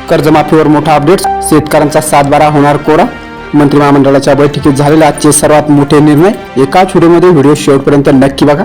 कर्जमाफीवर मोठा अपडेट, शेतकऱ्यांचा 7/12 होणार कोरा। मंत्री महामंडळाच्या बैठकीत झालेले आजचे सर्वात मोठे निर्णय एकाच व्हिडिओमध्ये, व्हिडिओ शेवटपर्यंत नक्की बघा।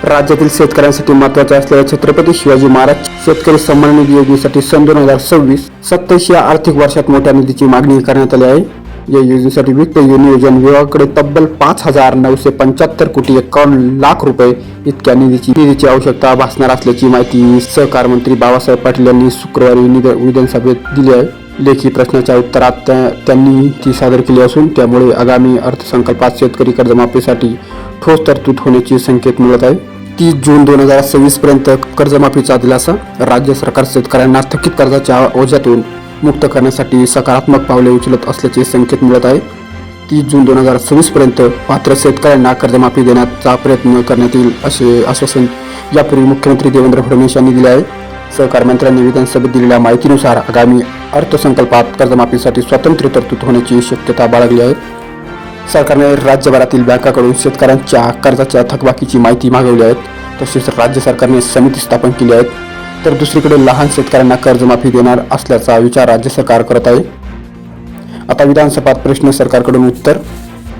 राज्यातील शेतकऱ्यांसाठी महत्त्वाचे असलेल्या छत्रपती शिवाजी महाराज शेतकरी सन्मान निधी योजनेसाठी सन 2026-27 या आर्थिक वर्षात मोठ्या निधीची मागणी करण्यात आली आहे। या योजनेसाठी वित्त नियोजन विभागाकडे तब्बल 5,975 कोटी 51 लाख रुपये इतक्या निधीची आवश्यकता भासणार असल्याची माहिती सहकार मंत्री बाबासाहेब पाटील यांनी शुक्रवारी विधानसभेत दिली आहे। लेखी प्रश्नाच्या उत्तरात त्यांनी ती सादर केली असून त्यामुळे आगामी अर्थसंकल्पात शेतकरी कर्जमाफीसाठी ठोस तरतूद होण्याचे संकेत मिळत आहे। 30 जून 2026 पर्यंत कर्जमाफीचा दिलासा, राज्य सरकार शेतकऱ्यांना थकीत कर्जाच्या ओझ्यातून मुक्त करण्यासाठी सकारात्मक पावले उचलत असल्याचे संकेत मिळत आहे। 30 जून 2026 पर्यंत पात्र शेतकऱ्यांना कर्जमाफी देण्याचा प्रयत्न करण्यात येईल असे आश्वासन यापूर्वी मुख्यमंत्री देवेंद्र फडणवीस यांनी दिले आहे। सहकार मंत्र्यांनी विधानसभेत दिलेल्या माहितीनुसार आगामी अर्थसंकल्पात कर्जमाफीसाठी स्वतंत्र तरतूद होण्याची शक्यता बाळगली आहे। सरकारने राज्यभरातील बँकांकडून शेतकऱ्यांच्या कर्जाच्या थकबाकीची माहिती मागवली आहे। तसेच राज्य सरकारने समिती स्थापन केली आहे, तर दुसरीकडे लहान शेतकऱ्यांना कर्जमाफी देणार असल्याचा विचार राज्य सरकार करत आहे। आता विधानसभेत प्रश्न सरकारकडून उत्तर।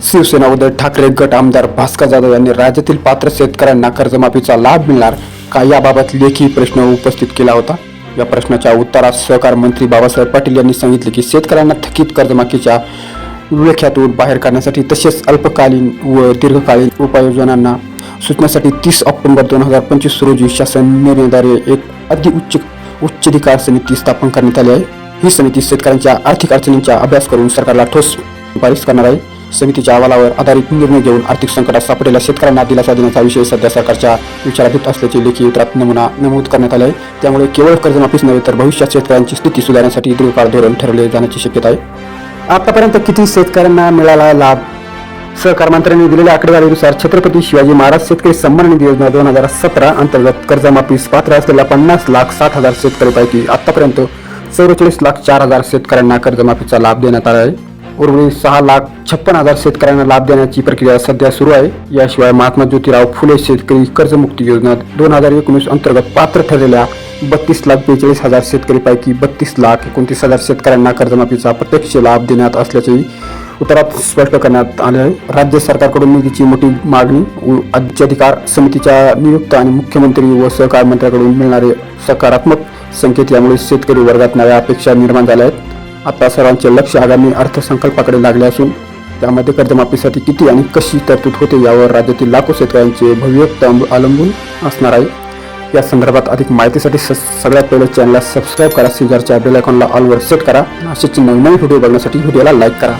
शिवसेना उद्धव ठाकरे गट आमदार भास्कर जाधव यांनी राज्यातील पात्र शेतकऱ्यांना कर्जमाफीचा लाभ मिळणार का याबाबत लेखी प्रश्न उपस्थित केला होता। या प्रश्नाच्या उत्तरात सहकार मंत्री बाबासाहेब पाटील यांनी सांगितले की शेतकऱ्यांना थकीत कर्जमाफीच्या विळख्यातून बाहेर काढण्यासाठी तसेच अल्पकालीन व दीर्घकालीन उपाययोजनांना सूचनेसाठी 30 ऑक्टोबर 2025 रोजी शासन निर्णयाद्वारे एक उच्चाधिकार समिती स्थापन करण्यात आली आहे। ही समिती शेतकऱ्यांच्या आर्थिक अडचणींचा अभ्यास करून सरकारला ठोस शिफारस करणार आहे। समितीच्या अहवालावर आधारित निर्णय घेऊन आर्थिक संकटात सापडलेल्या शेतकऱ्यांना दिलासा देण्याचा विषय सध्या सरकारच्या विचाराधीन असल्याचे लेखी उत्तरात नमूद करण्यात आले आहे। त्यामुळे केवळ कर्जमाफीच नव्हे तर भविष्यात शेतकऱ्यांची स्थिती सुधारण्यासाठी दीर्घकाळ धोरण ठरवले जाण्याची शक्यता आहे। आतापर्यंत किती शेतकऱ्यांना मिळाला लाभ? सहकार मंत्र्यांनी दिलेल्या आकडेवारीनुसार छत्रपती शिवाजी महाराज शेतकरी सन्मान निधी योजना 2017 अंतर्गत कर्जमाफीस पात्र असलेल्या 50,07,000 शेतकऱ्यांपैकी आतापर्यंत 44,04,000 शेतकऱ्यांना कर्जमाफीचा लाभ देण्यात आला आहे। उर्वरित 6,56,000 शेतकऱ्यांना लाभ देण्याची प्रक्रिया सध्या सुरू आहे। याशिवाय महात्मा ज्योतिराव फुले शेतकरी कर्जमुक्ती योजना 2019 अंतर्गत पात्र ठरलेल्या 32,42,000 शेतकऱ्यांपैकी 32,29,000 शेतकऱ्यांना कर्जमाफीचा प्रत्यक्ष लाभ देण्यात असल्याचेही उत्तरात स्पष्ट करण्यात आले आहे। राज्य सरकारकडून निधीची मोठी मागणी, उच्चाधिकार समितीच्या नियुक्त आणि मुख्यमंत्री व सहकार मंत्र्यांकडून मिळणारे सकारात्मक संकेत यामुळे शेतकरी वर्गात नव्या अपेक्षा निर्माण झाल्या आहेत। आता सर्वांचे लक्ष आगामी अर्थसंकल्पाकडे लागले असून त्यामध्ये कर्जमाफीसाठी किती आणि कशी तरतूद होते यावर राज्यातील लाखो शेतकऱ्यांचे भविष्य अवलंबून असणार आहे। या संदर्भात अधिक माहितीसाठी सगळ्यात पहिले चॅनलला सबस्क्राईब करा, शेजारच्या बेल आयकॉनला ऑलवर सेट करा। असेच नवीन व्हिडिओ बघण्यासाठी व्हिडिओला लाईक करा।